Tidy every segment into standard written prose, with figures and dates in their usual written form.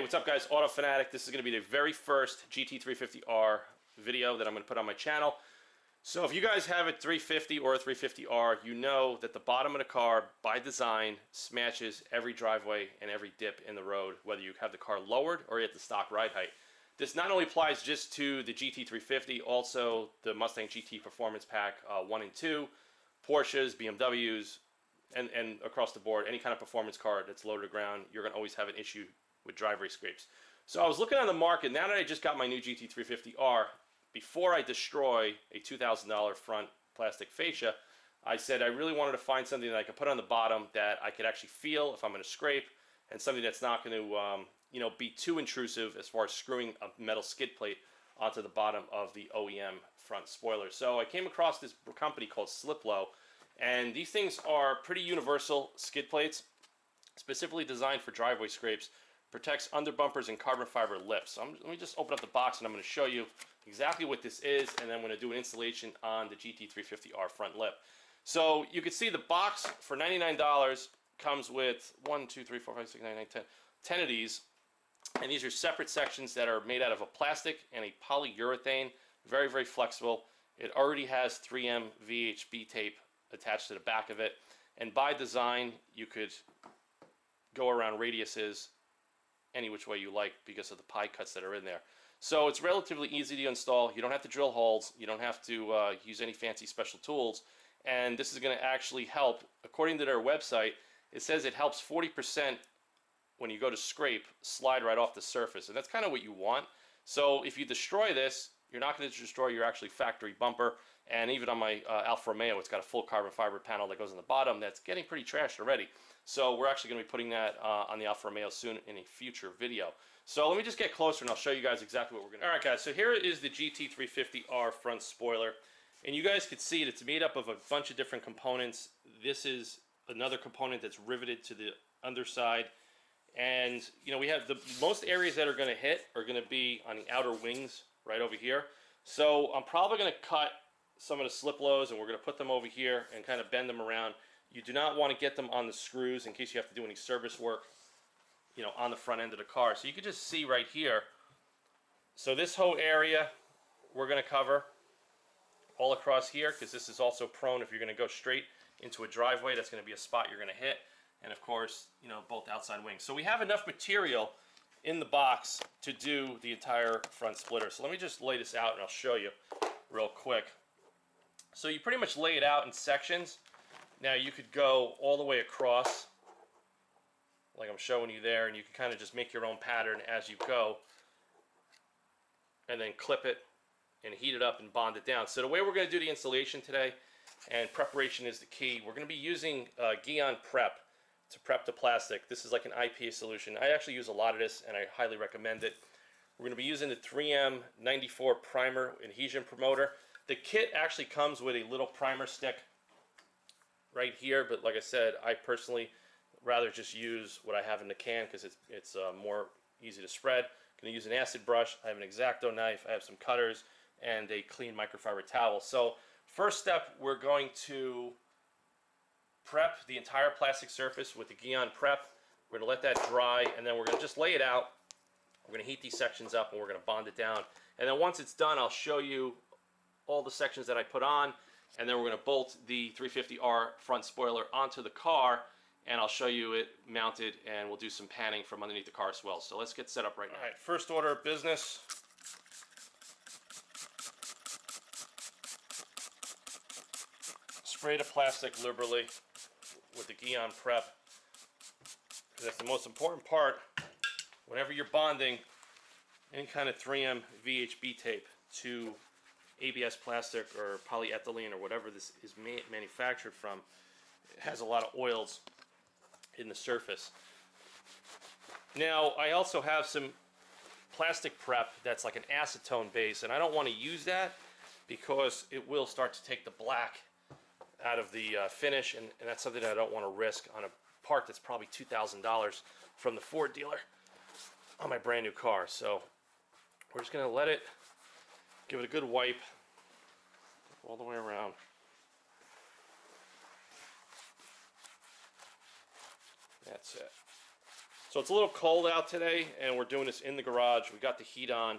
Hey, what's up guys? Autofanatic. This is going to be the very first GT350R video that I'm going to put on my channel. So if you guys have a 350 or a 350R, you know that the bottom of the car, by design, smashes every driveway and every dip in the road, whether you have the car lowered or at the stock ride height. This not only applies just to the GT350, also the Mustang GT Performance Pack 1 and 2, Porsches, BMWs, and across the board, any kind of performance car that's low to the ground, you're going to always have an issue with driveway scrapes. So I was looking on the market, now that I just got my new GT350R, before I destroy a $2,000 front plastic fascia, I said I really wanted to find something that I could put on the bottom that I could actually feel if I'm going to scrape, and something that's not going to be too intrusive as far as screwing a metal skid plate onto the bottom of the OEM front spoiler. So I came across this company called SLIPLO, and these things are pretty universal skid plates, specifically designed for driveway scrapes. Protects under bumpers and carbon fiber lips. So let me just open up the box and I'm going to show you exactly what this is, and then I'm going to do an installation on the GT350R front lip. So you can see the box for $99 comes with 1, 2, 3, 4, 5, 6, 9, 10 of these, and these are separate sections that are made out of a plastic and a polyurethane. Very, very flexible. It already has 3M VHB tape attached to the back of it, and by design you could go around radiuses any which way you like because of the pie cuts that are in there. So it's relatively easy to install. You don't have to drill holes. You don't have to use any fancy special tools. And this is going to actually help. According to their website, it says it helps 40% when you go to scrape slide right off the surface. And that's kind of what you want. So if you destroy this, you're not going to destroy your actually factory bumper. And even on my Alfa Romeo, it's got a full carbon fiber panel that goes on the bottom that's getting pretty trashed already. So we're actually going to be putting that on the Alfa Romeo soon in a future video. So let me just get closer and I'll show you guys exactly what we're going to do. Alright guys, so here is the GT350R front spoiler. And you guys can see it's made up of a bunch of different components. This is another component that's riveted to the underside. And you know, we have the most areas that are going to hit are going to be on the outer wings right over here. So I'm probably going to cut some of the SLIPLOs and we're going to put them over here and kind of bend them around. You do not want to get them on the screws in case you have to do any service work, you know, on the front end of the car. So you can just see right here. So this whole area we're going to cover all across here, because this is also prone if you're going to go straight into a driveway. That's going to be a spot you're going to hit. And of course, you know, both outside wings. So we have enough material in the box to do the entire front splitter. So let me just lay this out and I'll show you real quick. So you pretty much lay it out in sections. Now you could go all the way across, like I'm showing you there, and you can kind of just make your own pattern as you go, and then clip it and heat it up and bond it down. So the way we're going to do the installation today, and preparation is the key, we're going to be using Guyon Prep to prep the plastic. This is like an IPA solution. I actually use a lot of this and I highly recommend it. We're going to be using the 3M 94 primer adhesion promoter. The kit actually comes with a little primer stick right here, but like I said, I personally rather just use what I have in the can because it's more easy to spread. I'm going to use an acid brush. I have an X-Acto knife. I have some cutters and a clean microfiber towel. So first step, we're going to prep the entire plastic surface with the Guyon Prep. We're going to let that dry, and then we're going to just lay it out. We're going to heat these sections up and we're going to bond it down. And then once it's done, I'll show you all the sections that I put on, and then we're going to bolt the 350R front spoiler onto the car, and I'll show you it mounted, and we'll do some panning from underneath the car as well. So let's get set up right now. All right, first order of business. Spray the plastic liberally with the Guyon Prep, because that's the most important part whenever you're bonding any kind of 3M VHB tape to ABS plastic or polyethylene or whatever this is manufactured from. It has a lot of oils in the surface. Now I also have some plastic prep that's like an acetone base, and I don't want to use that because it will start to take the black out of the finish, and that's something that I don't want to risk on a part that's probably $2,000 from the Ford dealer on my brand new car. So we're just going to let it, give it a good wipe all the way around. That's it. So it's a little cold out today, and we're doing this in the garage. We got the heat on,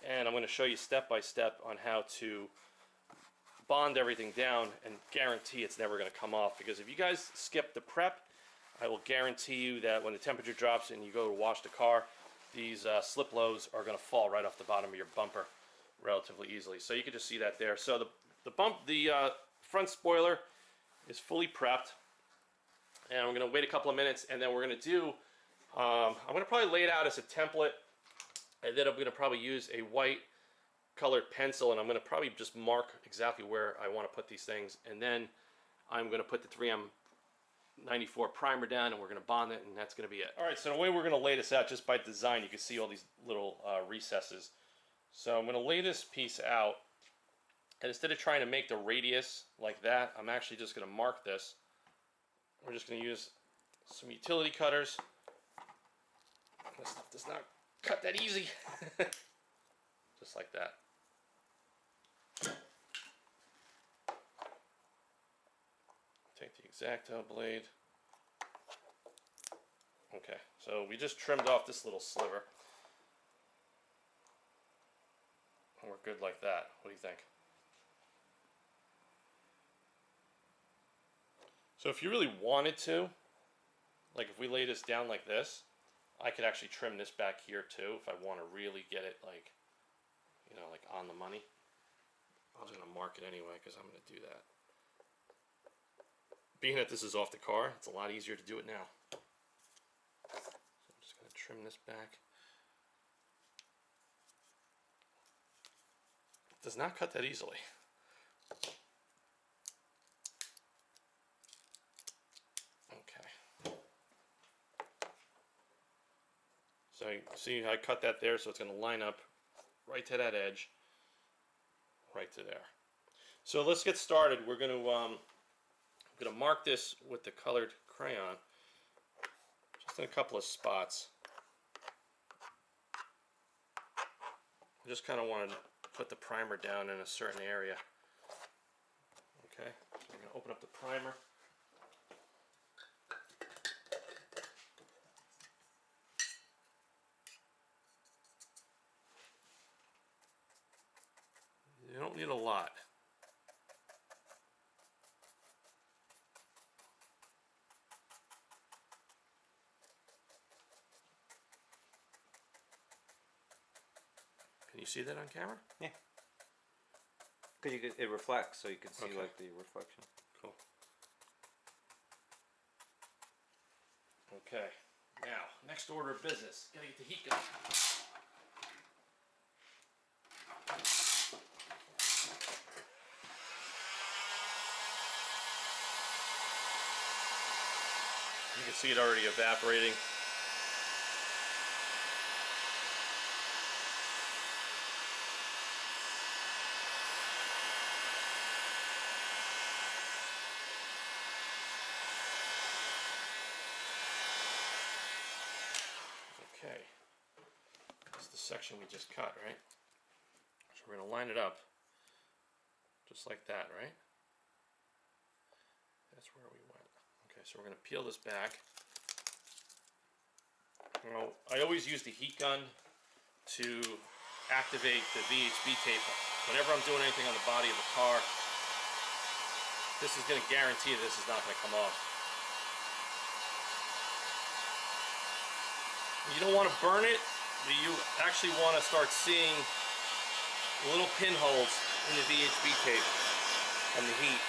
and I'm going to show you step by step on how to bond everything down and guarantee it's never going to come off. Because if you guys skip the prep, I will guarantee you that when the temperature drops and you go to wash the car, these SLIPLOs are going to fall right off the bottom of your bumper relatively easily. So you can just see that there. So the front spoiler is fully prepped, and we're going to wait a couple of minutes, and then we're going to do, I'm going to probably lay it out as a template, and then I'm going to probably use a white colored pencil, and I'm going to probably just mark exactly where I want to put these things, and then I'm going to put the 3M 94 primer down, and we're going to bond it, and that's going to be it. Alright, so the way we're going to lay this out, just by design, you can see all these little recesses. So I'm going to lay this piece out, and instead of trying to make the radius like that, I'm actually just going to mark this. We're just going to use some utility cutters. This stuff does not cut that easy. Just like that. Take the X-Acto blade. Okay, so we just trimmed off this little sliver. And we're good like that. What do you think? So if you really wanted to, like if we lay this down like this, I could actually trim this back here too if I want to really get it like, you know, like on the money. I was going to mark it anyway because I'm going to do that. Being that this is off the car, it's a lot easier to do it now. So I'm just going to trim this back. It does not cut that easily. Okay. So you see I cut that there, so it's going to line up right to that edge, right to there. So let's get started. We're going to mark this with the colored crayon, just in a couple of spots. I just kind of want to put the primer down in a certain area. Okay, so we're going to open up the primer. You don't need a lot. Can you see that on camera? Yeah. Because it reflects, so you can see Okay. like the reflection. Cool. Okay. Now, next order of business. Gotta get the heat gun. You can see it already evaporating. Okay. This is the section we just cut, right? So we're going to line it up just like that, right? That's where we went. Okay, so we're going to peel this back. Now, I always use the heat gun to activate the VHB tape. Whenever I'm doing anything on the body of the car, this is going to guarantee this is not going to come off. You don't want to burn it, but you actually want to start seeing little pinholes in the VHB tape from the heat.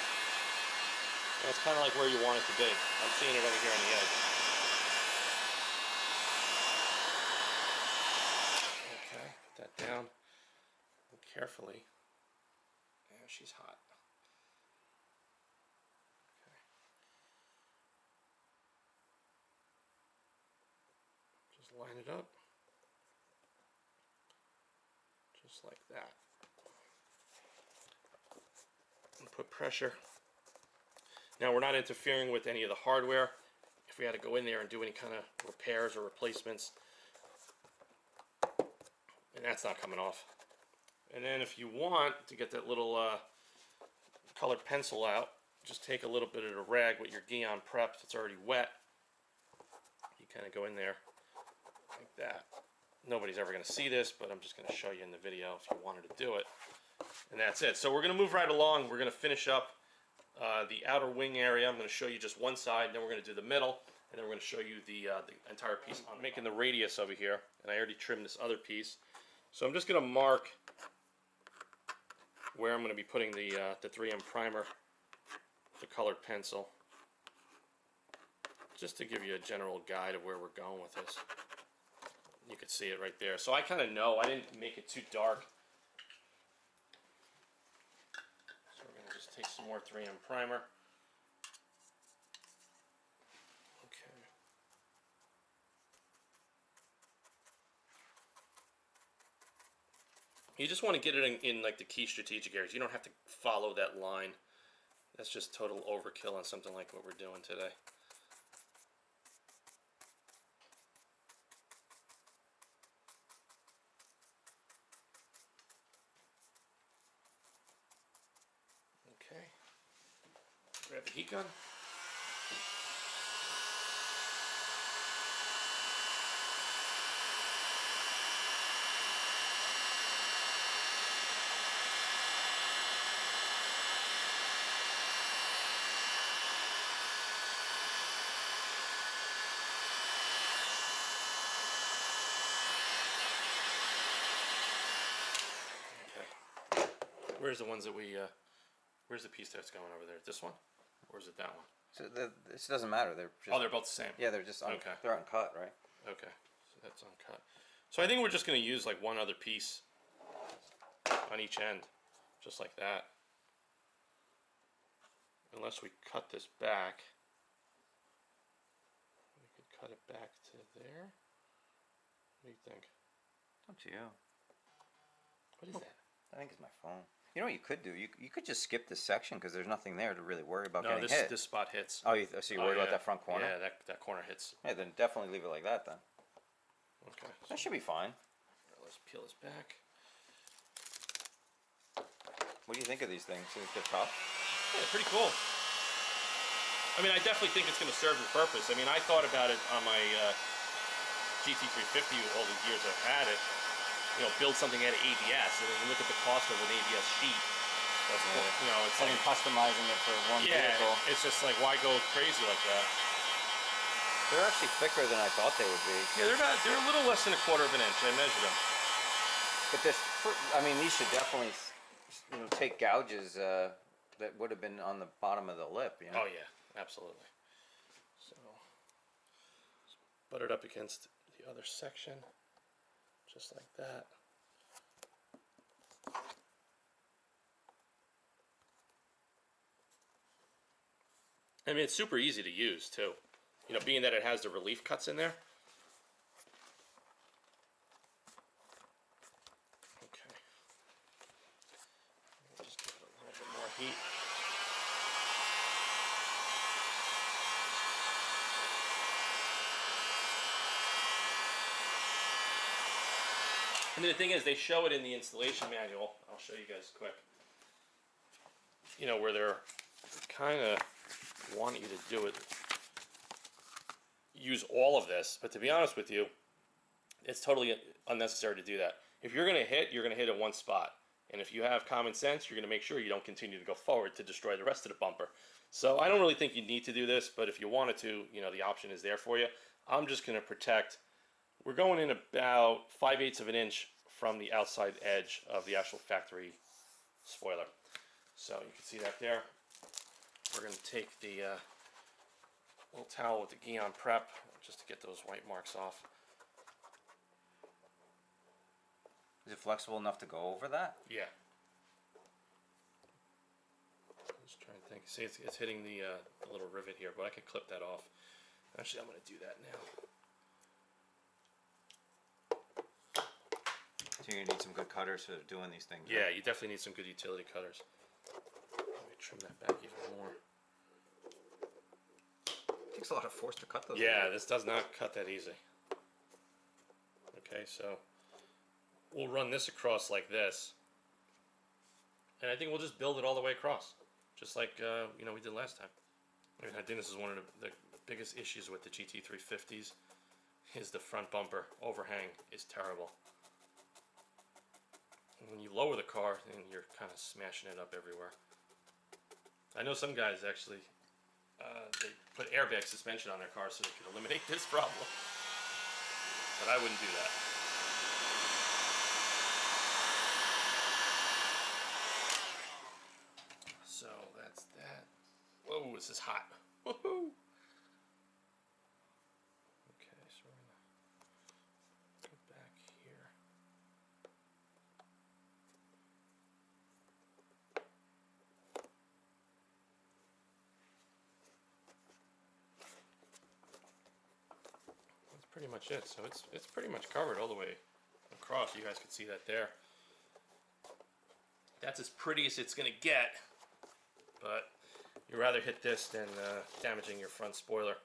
That's kind of like where you want it to be. I'm seeing it over here on the edge. Okay, put that down carefully. Yeah, she's hot. Okay. Just line it up. Just like that. And put pressure. Now we're not interfering with any of the hardware. If we had to go in there and do any kind of repairs or replacements, and that's not coming off. And then if you want to get that little colored pencil out, just take a little bit of the rag with your Guion prep that's already wet. You kind of go in there that. Nobody's ever going to see this, but I'm just going to show you in the video if you wanted to do it. And that's it. So we're going to move right along. We're going to finish up the outer wing area. I'm going to show you just one side, then we're going to do the middle, and then we're going to show you the entire piece. I'm making the radius over here, and I already trimmed this other piece. So I'm just going to mark where I'm going to be putting the 3M primer, the colored pencil, just to give you a general guide of where we're going with this. You can see it right there. So I kind of know. I didn't make it too dark. So we're going to just take some more 3M primer. Okay. You just want to get it in like the key strategic areas. You don't have to follow that line. That's just total overkill on something like what we're doing today. Okay. Grab the heat gun. Where's the ones that we, where's the piece that's going over there? This one? Or is it that one? So this doesn't matter. They're just, Oh, they're both the same. yeah, they're just Okay. they're uncut, right? Okay, so that's uncut. So I think we're just going to use like one other piece on each end, just like that. Unless we cut this back. We could cut it back to there. What do you think? Up to you. What is that? I think it's my phone. You know what you could do? You could just skip this section because there's nothing there to really worry about No, getting hit. this spot hits. Oh, so you're worried about yeah. that front corner? Yeah, that corner hits. Yeah, then definitely leave it like that then. Okay. So That should be fine. let's peel this back. What do you think of these things? Think they're tough? Yeah, pretty cool. I mean, I definitely think it's going to serve the purpose. I mean, I thought about it on my GT350 all the years I've had it. You know, build something out of ABS, and then you look at the cost of an ABS sheet. That's you know, it's like customizing it for one vehicle. It's just like, why go crazy like that? They're actually thicker than I thought they would be. Yeah, they're a little less than 1/4 of an inch. I measured them. But I mean, these should definitely, take gouges that would have been on the bottom of the lip. You know? Oh yeah, absolutely. So, butt it up against the other section, just like that. I mean, it's super easy to use too. You know, being that it has the relief cuts in there. Okay. We'll just give it a little bit more heat. And the thing is, they show it in the installation manual. I'll show you guys quick. You know, where they're kind of want you to do it, use all of this, but to be honest with you, it's totally unnecessary to do that. If you're going to hit, you're going to hit at one spot, and if you have common sense, you're going to make sure you don't continue to go forward to destroy the rest of the bumper. So I don't really think you need to do this, but if you wanted to, you know, the option is there for you. I'm just going to protect. We're going in about 5/8 of an inch from the outside edge of the actual factory spoiler. So you can see that there. We're going to take the little towel with the Guion Prep just to get those white marks off. Is it flexible enough to go over that? Yeah. I'm just trying to think. See, it's hitting the little rivet here, but I could clip that off. Actually, I'm going to do that now. So you're going to need some good cutters for doing these things. Yeah, right? you definitely need some good utility cutters. Let me trim that back even more. It takes a lot of force to cut those. Yeah, this does not cut that easy. Okay, so we'll run this across like this, and I think we'll just build it all the way across, just like you know, we did last time. I mean, I think this is one of the biggest issues with the GT350s is the front bumper overhang is terrible. When you lower the car, then you're kind of smashing it up everywhere. I know some guys actually, they put airbag suspension on their car so they can eliminate this problem. But I wouldn't do that. So that's that. Whoa, this is hot. Woohoo! Okay, so we're gonna go back here. That's pretty much it. So it's pretty much covered all the way across. You guys can see that there. That's as pretty as it's gonna get, but you'd rather hit this than damaging your front spoiler.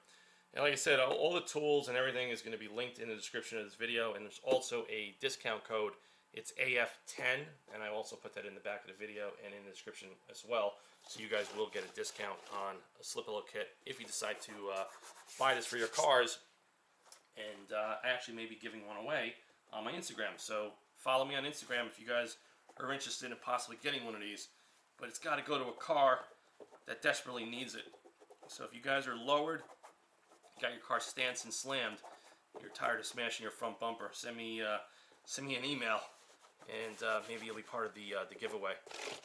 And like I said, all the tools and everything is going to be linked in the description of this video, and there's also a discount code. It's AF10, and I also put that in the back of the video and in the description as well, so you guys will get a discount on a SLIPLO kit if you decide to buy this for your cars. And I actually may be giving one away on my Instagram, so follow me on Instagram if you guys are interested in possibly getting one of these. But it's got to go to a car that desperately needs it. So if you guys are lowered, got your car stanced and slammed, you're tired of smashing your front bumper, send me an email, and maybe you'll be part of the giveaway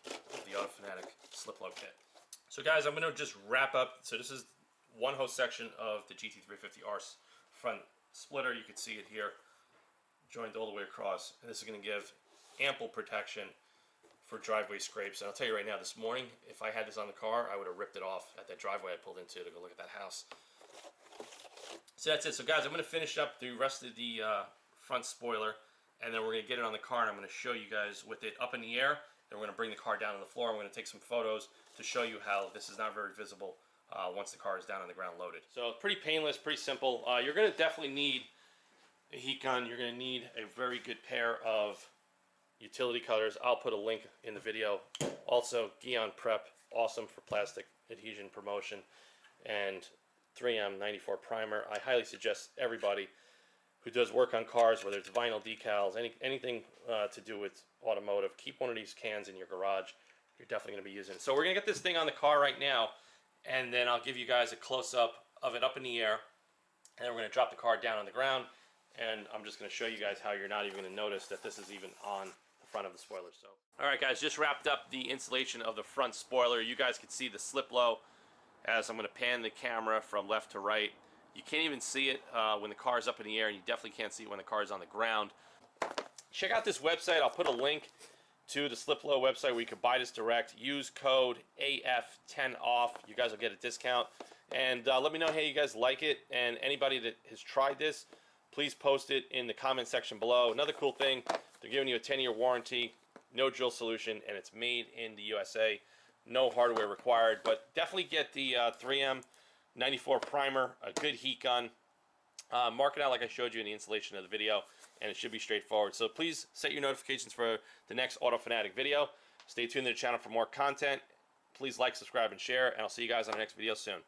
of the autofanatic SLIPLO kit. So guys, I'm going to just wrap up. So this is one whole section of the GT350R front splitter. You can see it here, joined all the way across, and this is going to give ample protection for driveway scrapes. And I'll tell you right now, this morning, if I had this on the car, I would have ripped it off at that driveway I pulled into to go look at that house. So that's it. So guys, I'm going to finish up the rest of the front spoiler, and then we're going to get it on the car, and I'm going to show you guys with it up in the air. Then we're going to bring the car down on the floor. I'm going to take some photos to show you how this is not very visible once the car is down on the ground loaded. So pretty painless, pretty simple. You're going to definitely need a heat gun. You're going to need a very good pair of utility cutters. I'll put a link in the video. Also, Guion Prep, awesome for plastic adhesion promotion, and 3M 94 primer. I highly suggest everybody who does work on cars, whether it's vinyl decals, anything to do with automotive, keep one of these cans in your garage. You're definitely going to be using it. So we're going to get this thing on the car right now, and then I'll give you guys a close-up of it up in the air, and then we're going to drop the car down on the ground, and I'm just going to show you guys how you're not even going to notice that this is even on front of the spoiler. So alright guys, just wrapped up the installation of the front spoiler. You guys can see the SLIPLO as I'm going to pan the camera from left to right. You can't even see it when the car is up in the air, and you definitely can't see it when the car is on the ground. Check out this website. I'll put a link to the SLIPLO website where you can buy this direct. Use code AF10OFF. You guys will get a discount. And let me know how you guys like it, and anybody that has tried this, please post it in the comment section below. Another cool thing, they're giving you a 10-year warranty, no drill solution, and it's made in the USA. No hardware required, but definitely get the 3M 94 primer, a good heat gun. Mark it out like I showed you in the installation of the video, and it should be straightforward. So please set your notifications for the next AutoFanatic video. Stay tuned to the channel for more content. Please like, subscribe, and share, and I'll see you guys on the next video soon.